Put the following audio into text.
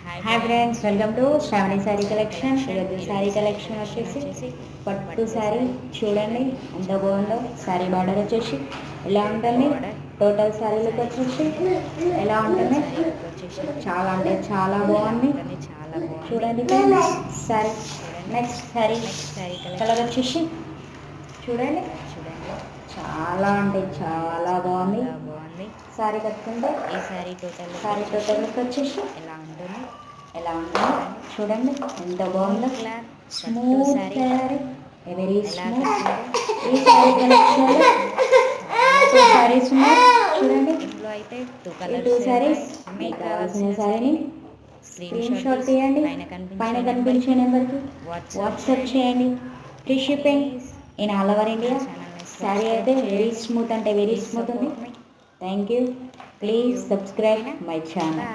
Hi friends, welcome to Shravani sari collection. ఈరోజు sari collection వచ్చేసి పట్టు శారీ. చూడండి ఎంత బాగుందో. శారీ బార్డర్ వచ్చేసి ఎలా ఉంటుంది, టోటల్ శారీలకు వచ్చేసి ఎలా ఉంటుంది, చాలా అంటే చాలా బాగుంది. చూడండి శారీ. నెక్స్ట్ శారీ కలర్ వచ్చేసి చూడండి, చాలా అంటే చాలా బాగుంది. శారీ కట్టుకుంటే ఈ శారీ టోటల్ లుక్ వచ్చేసి ఎలా ఉంటుంది చూడండి, ఎంత బాగుందో. Smooth sari, very smooth. ఈ శారీ కలెక్షన్లో టూ శారీస్ ఉన్నాయి చూడండి. ఈ టూ శారీస్ మీకు కావాల్సిన శారీని స్క్రీన్ షాట్ తీయండి, పైన కనిపించే నెంబర్కి వాట్సాప్ చేయండి. Free shipping in all over India. Sari అయితే వెరీ స్మూత్ అంటే వెరీ స్మూత్ ఉంది. Thank you. Please subscribe my channel.